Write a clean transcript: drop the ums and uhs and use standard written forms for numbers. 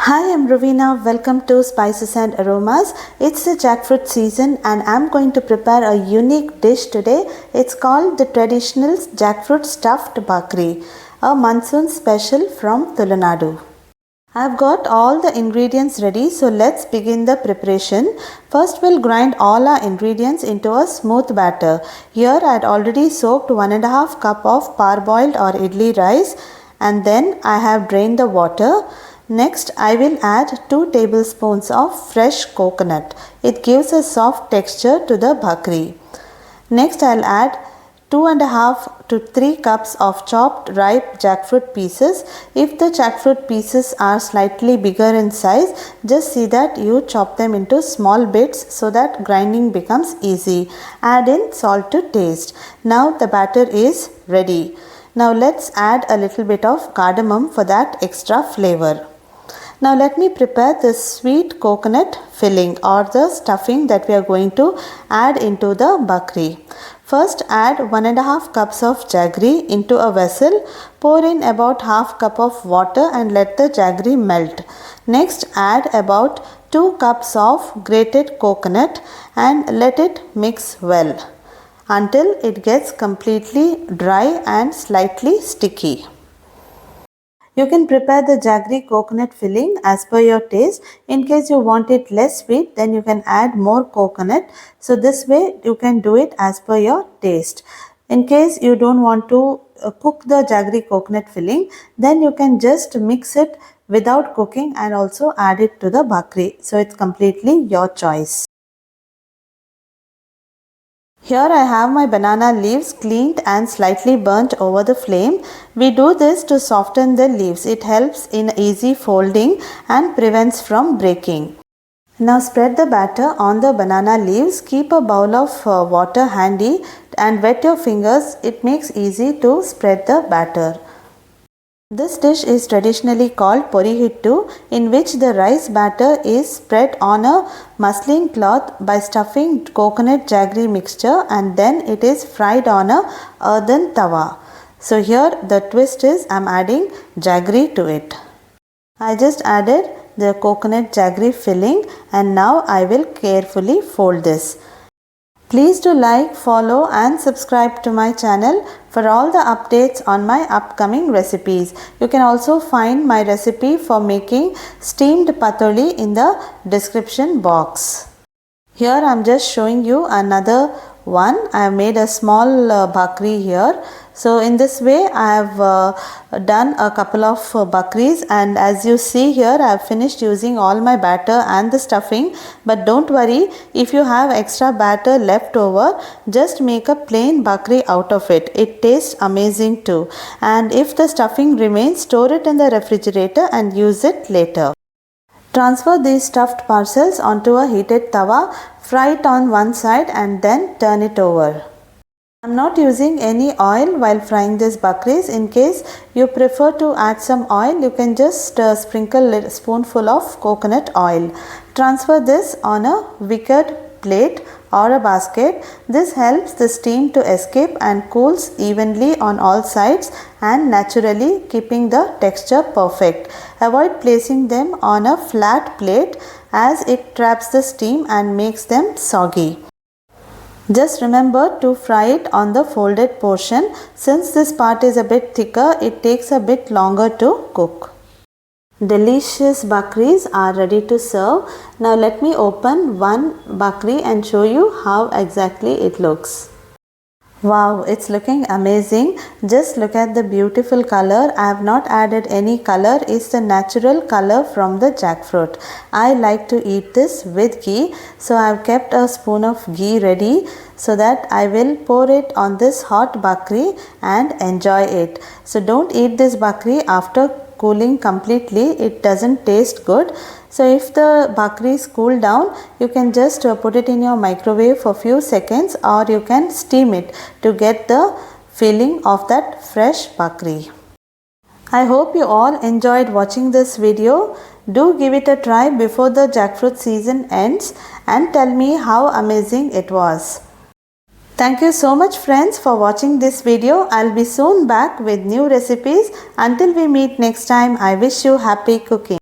Hi, I'm Ravina. Welcome to Spices and Aromas. It's the jackfruit season and I'm going to prepare a unique dish today. It's called the traditional jackfruit stuffed bhakri, a monsoon special from Tamil Nadu. I've got all the ingredients ready, so let's begin the preparation. First, we'll grind all our ingredients into a smooth batter. Here I had already soaked 1.5 cup of parboiled or idli rice and then I have drained the water. Next, I will add 2 tablespoons of fresh coconut. It gives a soft texture to the bhakri. Next, I'll add 2.5 to 3 cups of chopped ripe jackfruit pieces. If the jackfruit pieces are slightly bigger in size, just see that you chop them into small bits so that grinding becomes easy. Add in salt to taste. Now the batter is ready. Now let's add a little bit of cardamom for that extra flavor. Now let me prepare the sweet coconut filling or the stuffing that we are going to add into the bhakri. First add 1.5 cups of jaggery into a vessel. Pour in about half cup of water and let the jaggery melt. Next add about 2 cups of grated coconut and let it mix well until it gets completely dry and slightly sticky. You can prepare the jaggery coconut filling as per your taste. In case you want it less sweet, then you can add more coconut. So this way you can do it as per your taste. In case you don't want to cook the jaggery coconut filling, then you can just mix it without cooking and also add it to the bhakri. So it's completely your choice. Here I have my banana leaves cleaned and slightly burnt over the flame. We do this to soften the leaves. It helps in easy folding and prevents from breaking. Now spread the batter on the banana leaves. Keep a bowl of water handy and wet your fingers. It makes easy to spread the batter. This dish is traditionally called Porihittu, in which the rice batter is spread on a muslin cloth by stuffing coconut jaggery mixture and then it is fried on a earthen tawa. So here the twist is I am adding jaggery to it. I just added the coconut jaggery filling and now I will carefully fold this. Please do like, follow and subscribe to my channel for all the updates on my upcoming recipes. You can also find my recipe for making steamed patoli in the description box. Here I am just showing you another one. I have made a small bhakri here. So in this way I have done a couple of bhakris and as you see here I have finished using all my batter and the stuffing. But don't worry, if you have extra batter left over, just make a plain bhakri out of it. It tastes amazing too. And if the stuffing remains, store it in the refrigerator and use it later. Transfer these stuffed parcels onto a heated tawa, fry it on one side and then turn it over. I am not using any oil while frying these bhakris. In case you prefer to add some oil, you can just sprinkle a spoonful of coconut oil. Transfer this on a wicker plate or a basket. This helps the steam to escape and cools evenly on all sides and naturally keeping the texture perfect. Avoid placing them on a flat plate as it traps the steam and makes them soggy. Just remember to fry it on the folded portion. Since this part is a bit thicker, it takes a bit longer to cook. Delicious bhakris are ready to serve. Now let me open one bhakri and show you how exactly it looks. Wow, it's looking amazing. Just look at the beautiful color. I have not added any color. It's the natural color from the jackfruit. I like to eat this with ghee. So I have kept a spoon of ghee ready so that I will pour it on this hot bhakri and enjoy it. So don't eat this bhakri after cooling completely. It doesn't taste good. So if the bhakri is cooled down, you can just put it in your microwave for few seconds or you can steam it to get the feeling of that fresh bhakri. I hope you all enjoyed watching this video. Do give it a try before the jackfruit season ends and tell me how amazing it was. Thank you so much friends for watching this video. I'll be soon back with new recipes. Until we meet next time, I wish you happy cooking.